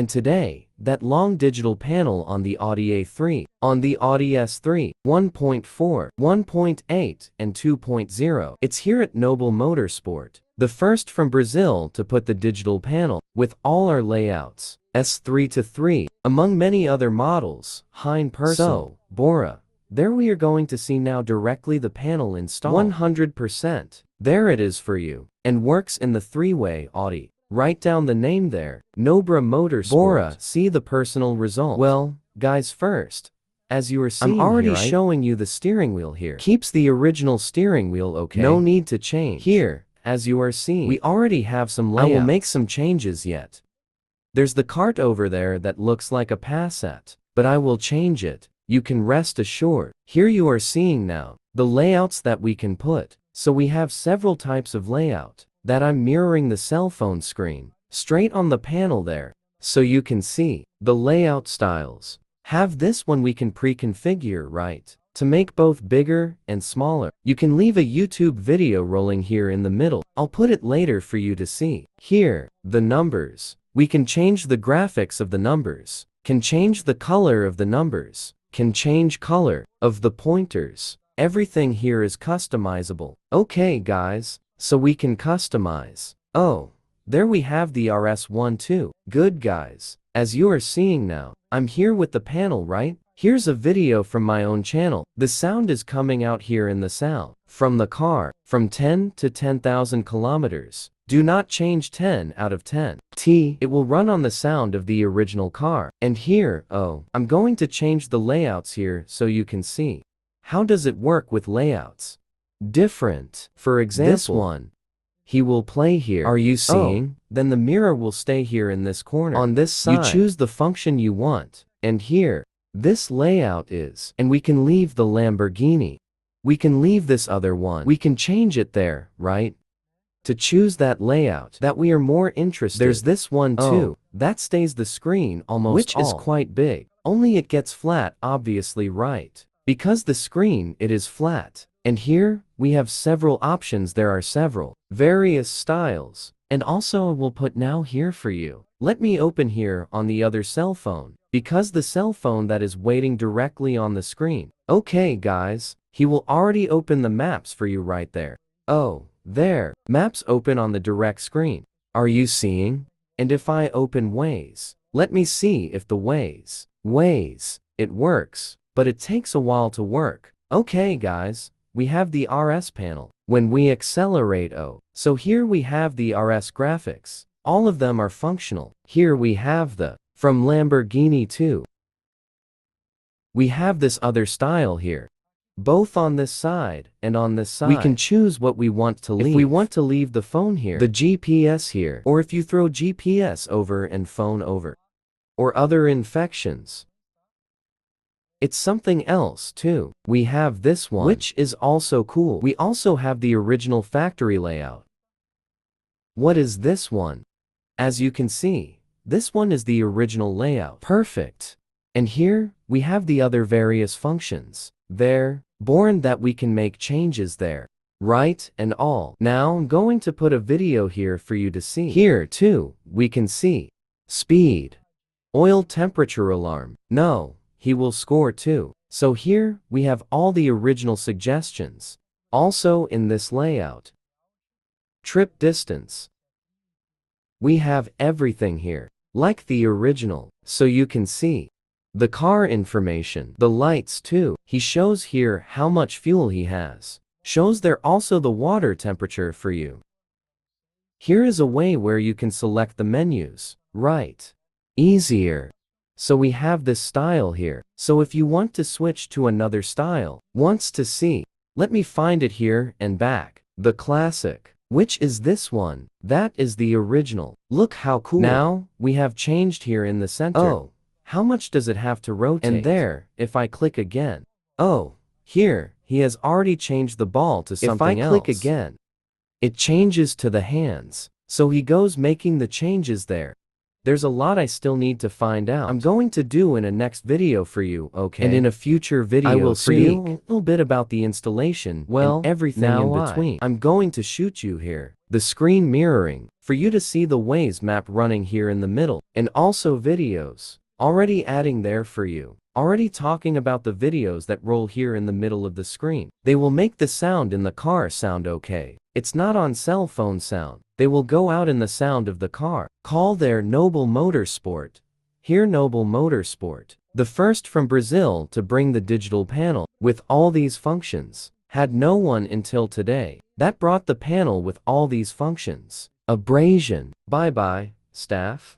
And today, that long digital panel on the Audi A3, on the Audi S3, 1.4, 1.8, and 2.0, it's here at Noble Motorsport, the first from Brazil to put the digital panel, with all our layouts, S3 to 3, among many other models, Hein Person. So, Bora, there we are going to see now directly the panel installed. 100%. There it is for you, and works in the three-way Audi. Write down the name there, Noble Motorsport. Bora, see the personal result. Well, guys, first, as you are seeing, I'm already showing you the steering wheel here. Keeps the original steering wheel, okay? No need to change. Here, as you are seeing, we already have some layouts. I will make some changes yet. There's the cart over there that looks like a Passat, but I will change it. You can rest assured. Here you are seeing now the layouts that we can put. So we have several types of layout that I'm mirroring the cell phone screen straight on the panel there, so you can see the layout styles. Have this one we can pre-configure, right, to make both bigger and smaller. You can leave a YouTube video rolling here in the middle. I'll put it later for you to see. Here, the numbers. We can change the graphics of the numbers, can change the color of the numbers, can change color of the pointers. Everything here is customizable. Okay guys, so we can customize. Oh, there we have the RS1 too. Good guys, as you are seeing now, I'm here with the panel, right? Here's a video from my own channel. The sound is coming out here in the sound from the car, from 10 to 10,000 kilometers. Do not change 10 out of 10. It will run on the sound of the original car. And here, oh, I'm going to change the layouts here so you can see. How does it work with layouts? Different. For example, this one. He will play here. Are you seeing? Oh, then the mirror will stay here in this corner. On this side, you choose the function you want. And here, this layout is. And we can leave the Lamborghini. We can leave this other one. We can change it there, right? To choose that layout that we are more interested. There's this one too. That stays the screen almost which is quite big. Only it gets flat, obviously, right? Because the screen, it is flat. And here, we have several options. There are several various styles. And also we'll put now here for you. Let me open here on the other cell phone, because the cell phone that is waiting directly on the screen. Okay guys, he will already open the maps for you right there. Oh, there, maps open on the direct screen. Are you seeing? And if I open Waze, let me see if the Waze, it works, but it takes a while to work. Okay guys, we have the RS panel. When we accelerate, so here we have the RS graphics. All of them are functional. Here we have the, from Lamborghini too. We have this other style here. Both on this side and on this side. We can choose what we want to leave. If we want to leave the phone here, the GPS here, or if you throw GPS over and phone over, or other infections. It's something else too. We have this one, which is also cool. We also have the original factory layout. What is this one? As you can see, this one is the original layout. Perfect. And here, we have the other various functions. There, born that we can make changes there. Right and all. Now I'm going to put a video here for you to see. Here too, we can see speed, oil temperature alarm. No. He will score too. So here, we have all the original suggestions. Also in this layout. Trip distance. We have everything here, like the original, so you can see. The car information, the lights too. He shows here how much fuel he has. Shows there also the water temperature for you. Here is a way where you can select the menus, right? Easier. So we have this style here. So if you want to switch to another style, wants to see, let me find it here and back. The classic, which is this one. That is the original. Look how cool. Now, we have changed here in the center. Oh, how much does it have to rotate? And there, if I click again. Oh, here, he has already changed the ball to something else. If I click again, it changes to the hands. So he goes making the changes there. There's a lot I still need to find out. I'm going to do in a next video for you, okay? And in a future video I will for you speak. a little bit about the installation and everything now in between. I'm going to shoot you here. The screen mirroring, for you to see the Waze map running here in the middle, and also videos. Already adding there for you. Already talking about the videos that roll here in the middle of the screen. They will make the sound in the car sound okay. It's not on cell phone sound. They will go out in the sound of the car. Call there Noble Motorsport. Here Noble Motorsport. The first from Brazil to bring the digital panel with all these functions. Had no one until today. That brought the panel with all these functions. Abrasion. Bye bye, staff.